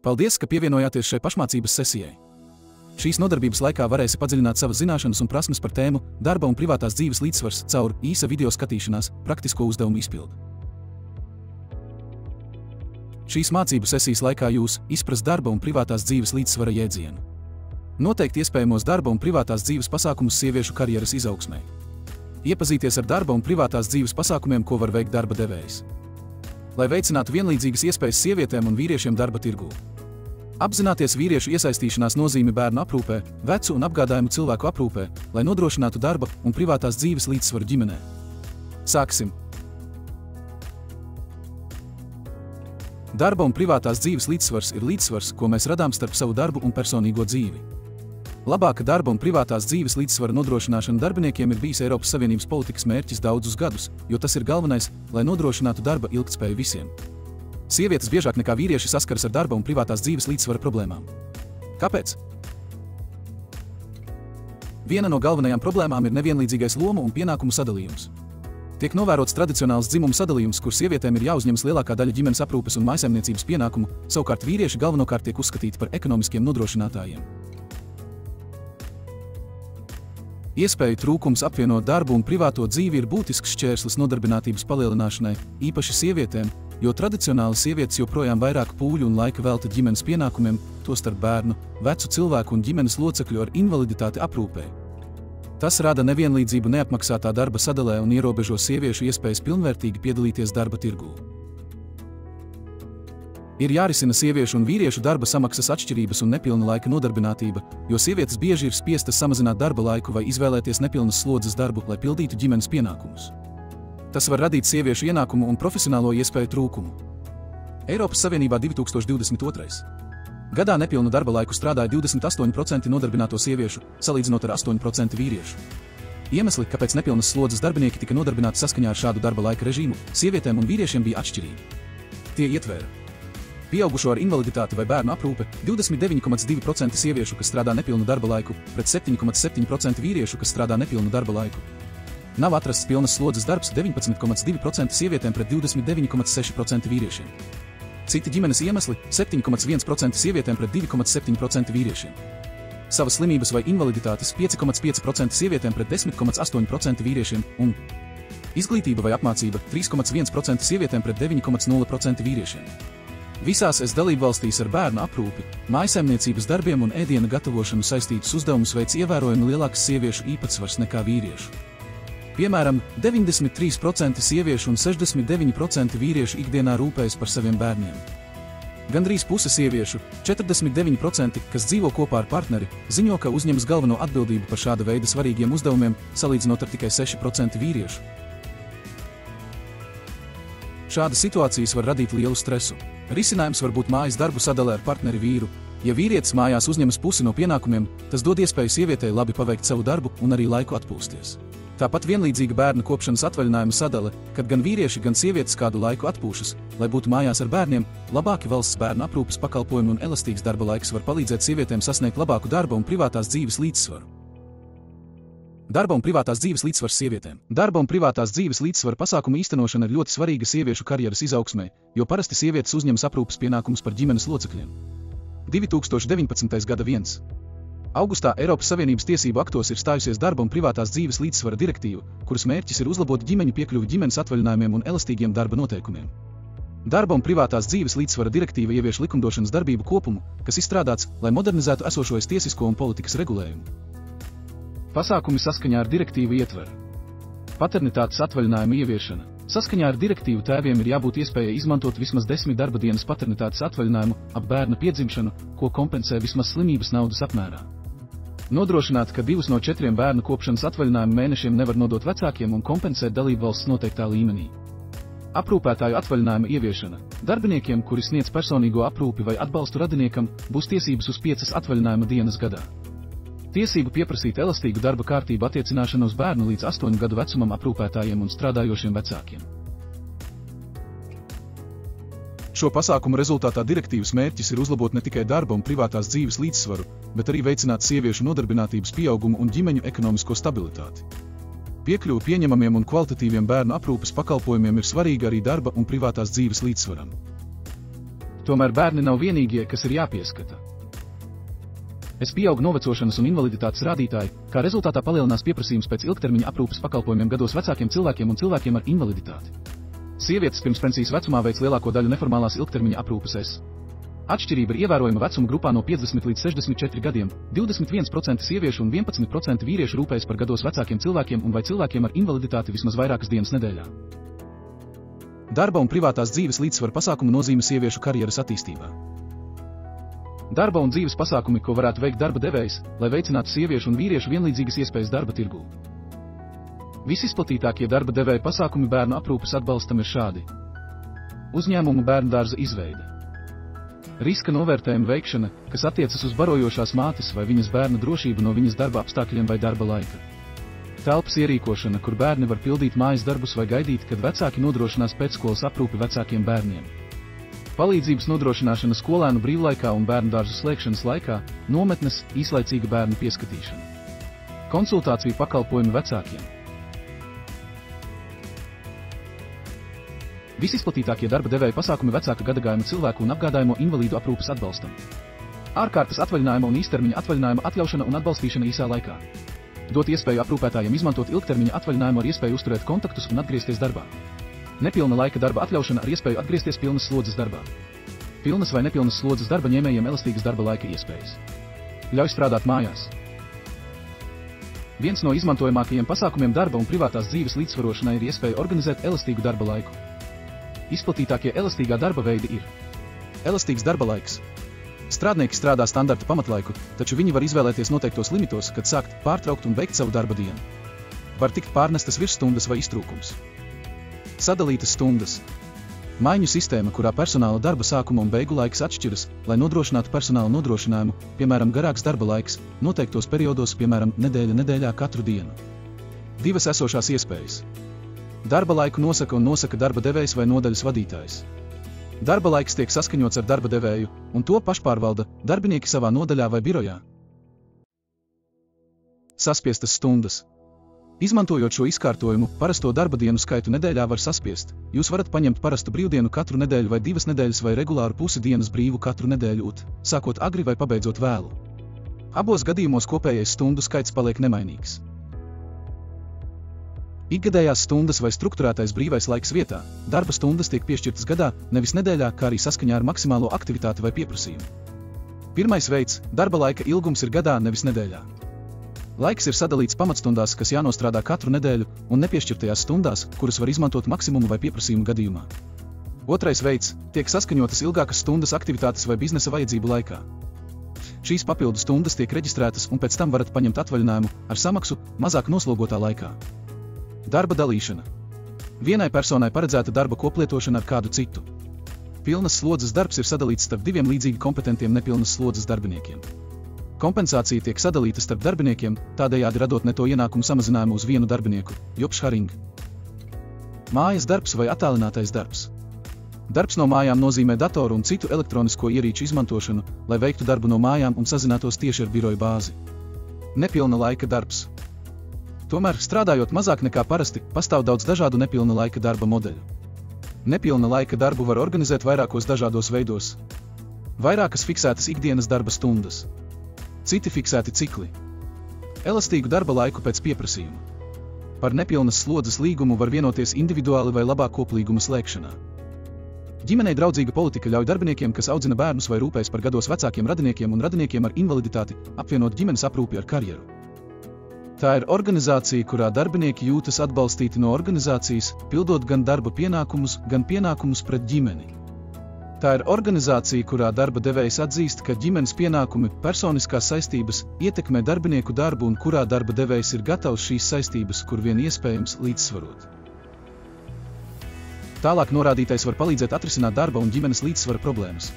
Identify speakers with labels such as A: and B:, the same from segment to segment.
A: Paldies, ka pievienojāties šai pašmācības sesijai. Šīs nodarbības laikā varēsi padziļināt savas zināšanas un prasmes par tēmu darba un privātās dzīves līdzsvars caur īsa video skatīšanās, praktisko uzdevumu izpildi. Šīs mācību sesijas laikā jūs izprast darba un privātās dzīves līdzsvara jēdzienu. Noteikti iespējamos darba un privātās dzīves pasākumus sieviešu karjeras izaugsmē. Iepazīties ar darba un privātās dzīves pasākumiem, ko var veikt darba devējs. Lai veicinātu vienlīdzīgas iespējas sievietēm un vīriešiem darba tirgū. Apzināties vīriešu iesaistīšanās nozīmi bērnu aprūpē, vecu un apgādājumu cilvēku aprūpē, lai nodrošinātu darba un privātās dzīves līdzsvaru ģimenē. Sāksim! Darba un privātās dzīves līdzsvars ir līdzsvars, ko mēs radām starp savu darbu un personīgo dzīvi. Labāka darba un privātās dzīves līdzsvara nodrošināšana darbiniekiem ir bijis Eiropas Savienības politikas mērķis daudzus gadus, jo tas ir galvenais, lai nodrošinātu darba ilgtspēju visiem. Sievietes biežāk nekā vīrieši saskaras ar darba un privātās dzīves līdzsvara problēmām. Kāpēc? Viena no galvenajām problēmām ir nevienlīdzīgais lomu un pienākumu sadalījums. Tiek novērots tradicionāls dzimumu sadalījums, kur sievietēm ir jāuzņemas lielākā daļa ģimenes aprūpes un mājsaimniecības pienākumu, savukārt vīrieši galvenokārt tiek uzskatīti par ekonomiskiem nodrošinātājiem. Iespēju trūkums apvienot darbu un privāto dzīvi ir būtisks šķērslis nodarbinātības palielināšanai, īpaši sievietēm, jo tradicionāli sievietes joprojām vairāk pūļu un laika velta ģimenes pienākumiem, tostarp bērnu, vecu cilvēku un ģimenes locekļu ar invaliditāti aprūpē. Tas rada nevienlīdzību neapmaksātā darba sadalē un ierobežo sieviešu iespējas pilnvērtīgi piedalīties darba tirgū. Ir jārisina sieviešu un vīriešu darba samaksas atšķirības un nepilna laika nodarbinātība, jo sievietes bieži ir spiestas samazināt darba laiku vai izvēlēties nepilnas slodzes darbu, lai pildītu ģimenes pienākumus. Tas var radīt sieviešu ienākumu un profesionālo iespēju trūkumu. Eiropas Savienībā 2022. gadā nepilnu darba laiku strādāja 28% nodarbināto sieviešu, salīdzinot ar 8% vīriešu. Iemesli, kāpēc nepilnas slodzes darbinieki tika nodarbināti saskaņā ar šādu darba laika režīmu, sievietēm un vīriešiem bija atšķirīgi. Tie ietvēra pieaugušo ar invaliditāti vai bērnu aprūpe 29,2% sieviešu, kas strādā nepilnu darba laiku, pret 7,7% vīriešu, kas strādā nepilnu darba laiku. Nav atrasts pilnas slodzes darbs 19,2% sievietēm pret 29,6% vīriešiem. Citi ģimenes iemesli 7,1% sievietēm pret 2,7% vīriešiem. Savas slimības vai invaliditātes 5,5% sievietēm pret 10,8% vīriešiem un izglītība vai apmācība 3,1% sievietēm pret 9,0% vīriešiem. Visās dalībvalstīs ar bērnu aprūpi, mājsaimniecības darbiem un ēdiena gatavošanu saistītus uzdevumus veic ievērojami lielāks sieviešu īpatsvars nekā vīriešu. Piemēram, 93% sieviešu un 69% vīriešu ikdienā rūpējas par saviem bērniem. Gandrīz puse sieviešu, 49%, kas dzīvo kopā ar partneri, ziņo, ka uzņemas galveno atbildību par šāda veida svarīgiem uzdevumiem, salīdzinot ar tikai 6% vīriešu. Šāda situācijas var radīt lielu stresu. Risinājums var būt mājas darbu sadalē ar partneri vīru. Ja vīrietis mājās uzņemas pusi no pienākumiem, tas dod iespēju sievietei labi paveikt savu darbu un arī laiku atpūsties. Tāpat vienlīdzīga bērnu kopšanas atvaļinājuma sadale, kad gan vīrieši, gan sievietes kādu laiku atpūšas, lai būtu mājās ar bērniem, labāki valsts bērnu aprūpes pakalpojumi un elastīgs darba laiks var palīdzēt sievietēm sasniegt labāku darba un privātās dzīves līdzsvaru. Darba un privātās dzīves līdzsvars sievietēm. Darba un privātās dzīves līdzsvara pasākumu īstenošana ir ļoti svarīga sieviešu karjeras izaugsmē, jo parasti sievietes uzņemas aprūpes pienākumus par ģimenes locekļiem. 2019. gada 1. augustā Eiropas Savienības tiesību aktos ir stājusies darba un privātās dzīves līdzsvara direktīva, kuras mērķis ir uzlabot ģimeņu piekļuvi ģimenes atvaļinājumiem un elastīgiem darba noteikumiem. Darba un privātās dzīves līdzsvara direktīva ievieš likumdošanas darbību kopumu, kas izstrādāts, lai modernizētu esošos tiesisko un politikas regulējumu. Pasākumi saskaņā ar direktīvu ietver paternitātes atvaļinājuma ieviešana. Saskaņā ar direktīvu tēviem ir jābūt iespējai izmantot vismaz 10 darba dienas paternitātes atvaļinājumu ap bērna piedzimšanu, ko kompensē vismaz slimības naudas apmērā. Nodrošināt, ka 2 no 4 bērnu kopšanas atvaļinājuma mēnešiem nevar nodot vecākiem un kompensēt dalībvalsts noteiktā līmenī. Aprūpētāju atvaļinājuma ieviešana. Darbiniekiem, kuri sniedz personīgo aprūpi vai atbalstu radiniekam, būs tiesības uz 5 atvaļinājuma dienas gadā. Tiesību pieprasīt elastīgu darba kārtību attiecināšanu uz bērnu līdz 8 gadu vecumam aprūpētājiem un strādājošiem vecākiem. Šo pasākumu rezultātā direktīvas mērķis ir uzlabot ne tikai darba un privātās dzīves līdzsvaru, bet arī veicināt sieviešu nodarbinātības pieaugumu un ģimeņu ekonomisko stabilitāti. Piekļuve pieņemamiem un kvalitatīviem bērnu aprūpes pakalpojumiem ir svarīga arī darba un privātās dzīves līdzsvaram. Tomēr bērni nav vienīgie, kas ir jāpieskata. Pieaug novecošanas un invaliditātes rādītāji, kā rezultātā palielinās pieprasījums pēc ilgtermiņa aprūpes pakalpojumiem gados vecākiem cilvēkiem un cilvēkiem ar invaliditāti. Sievietes pirms pensijas vecumā veic lielāko daļu neformālās ilgtermiņa aprūpes. Atšķirība ir ievērojama vecuma grupā no 50 līdz 64 gadiem. 21% sieviešu un 11% vīriešu rūpējas par gados vecākiem cilvēkiem un vai cilvēkiem ar invaliditāti vismaz vairākas dienas nedēļā. Darba un privātās dzīves līdzsvara pasākumu nozīme sieviešu karjeras attīstībā. Darba un dzīves pasākumi, ko varētu veikt darba devējs, lai veicinātu sieviešu un vīriešu vienlīdzīgas iespējas darba tirgū. Visizplatītākie darba devēja pasākumi bērnu aprūpes atbalstam ir šādi: uzņēmumu bērndārza izveide, riska novērtējuma veikšana, kas attiecas uz barojošās mātes vai viņas bērna drošību no viņas darba apstākļiem vai darba laika, telpas ierīkošana, kur bērni var pildīt mājas darbus vai gaidīt, kad vecāki nodrošinās pēcskolas aprūpi vecākiem bērniem, palīdzības nodrošināšana skolēnu brīvlaikā un bērndārzu slēgšanas laikā, nometnes, īslaicīga bērnu pieskatīšana, konsultāciju pakalpojumi vecākiem. Visizplatītākie darba devēja pasākumi vecāka gadagājuma cilvēku un apgādājamo invalīdu aprūpes atbalstam. Ārkārtas atvaļinājuma un īstermiņa atvaļinājuma atļaušana un atbalstīšana īsā laikā. Dot iespēju aprūpētājiem izmantot ilgtermiņa atvaļinājumu ar iespēju uzturēt kontaktus un atgriezties darbā. Nepilna laika darba atļaušana ar iespēju atgriezties pilnas slodzes darbā. Pilnas vai nepilnas slodzes darba ņēmējiem elastīgas darba laika iespējas. Ļauj strādāt mājās. Viens no izmantojamākajiem pasākumiem darba un privātās dzīves līdzsvarošanai ir iespēja organizēt elastīgu darba laiku. Izplatītākie elastīgā darba veidi ir: elastīgs darba laiks. Strādnieki strādā standarta pamatlaiku, taču viņi var izvēlēties noteiktos limitos, kad sākt, pārtraukt un beigt savu darba dienu. Var tikt pārnestas virsstundas vai iztrūkums. Sadalītas stundas. Maiņu sistēma, kurā personāla darba sākuma un beigu laiks atšķiras, lai nodrošinātu personāla nodrošinājumu, piemēram, garāks darba laiks, noteiktos periodos, piemēram, nedēļā katru dienu. Divas esošās iespējas. Darba laiku nosaka darba devējs vai nodaļas vadītājs. Darba laiks tiek saskaņots ar darba devēju, un to pašpārvalda darbinieki savā nodaļā vai birojā. Saspiestas stundas. Izmantojot šo izkārtojumu, parasto darba dienu skaitu nedēļā var saspiest. Jūs varat paņemt parastu brīvdienu katru nedēļu vai 2 nedēļas vai regulāru pusi dienas brīvu katru nedēļu, sākot agri vai pabeidzot vēlu. Abos gadījumos kopējais stundu skaits paliek nemainīgs. Ikgadējās stundas vai strukturētais brīvais laiks vietā. Darba stundas tiek piešķirtas gadā, nevis nedēļā, kā arī saskaņā ar maksimālo aktivitāti vai pieprasījumu. Pirmais veids – darba laika ilgums ir gadā, nevis nedēļā. Laiks ir sadalīts pamatstundās, kas jānostrādā katru nedēļu, un nepiešķirtajās stundās, kuras var izmantot maksimumu vai pieprasījumu gadījumā. Otrais veids – tiek saskaņotas ilgākas stundas aktivitātes vai biznesa vajadzību laikā. Šīs papildu stundas tiek reģistrētas, un pēc tam varat paņemt atvaļinājumu ar samaksu mazāk noslogotā laikā. Darba dalīšana. Vienai personai paredzēta darba koplietošana ar kādu citu. Pilnas slodzes darbs ir sadalīts starp 2 līdzīgi kompetentiem nepilnas slodzes darbiniekiem. Kompensācija tiek sadalīta starp darbiniekiem, tādējādi radot neto ienākumu samazinājumu uz vienu darbinieku. Jobs Haring. Mājas darbs vai attālinātais darbs. Darbs no mājām nozīmē datoru un citu elektronisko ierīču izmantošanu, lai veiktu darbu no mājām un sazinātos tieši ar biroju bāzi. Nepilna laika darbs. Tomēr, strādājot mazāk nekā parasti, pastāv daudz dažādu nepilna laika darba modeļu. Nepilna laika darbu var organizēt vairākos dažādos veidos. Vairākas fiksētas ikdienas darba stundas. Citi fiksēti cikli. Elastīgu darba laiku pēc pieprasījuma. Par nepilnas slodzes līgumu var vienoties individuāli vai labā koplīguma slēgšanā. Ģimenei draudzīga politika ļauj darbiniekiem, kas audzina bērnus vai rūpējas par gados vecākiem radiniekiem un radiniekiem ar invaliditāti, apvienot ģimenes aprūpi ar karjeru. Tā ir organizācija, kurā darbinieki jūtas atbalstīti no organizācijas, pildot gan darba pienākumus, gan pienākumus pret ģimeni. Tā ir organizācija, kurā darba devējs atzīst, ka ģimenes pienākumi, personiskās saistības ietekmē darbinieku darbu un kurā darba devējs ir gatavs šīs saistības, kur vien iespējams, līdzsvarot. Tālāk norādītais var palīdzēt atrisināt darba un ģimenes līdzsvara problēmas.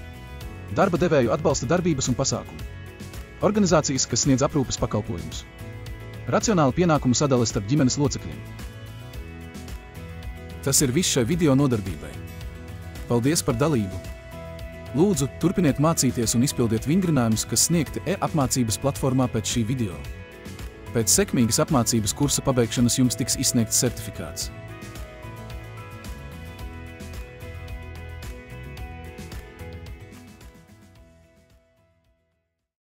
A: Darba devēju atbalsta darbības un pasākumi. Organizācijas, kas sniedz aprūpes pakalpojumus. Racionāla pienākumu sadale starp ģimenes locekļiem. Tas ir viss šai video nodarbībai. Paldies par dalību! Lūdzu, turpiniet mācīties un izpildiet vingrinājumus, kas sniegti e-apmācības platformā pēc šī video. Pēc sekmīgas apmācības kursa pabeigšanas jums tiks izsniegts certifikāts.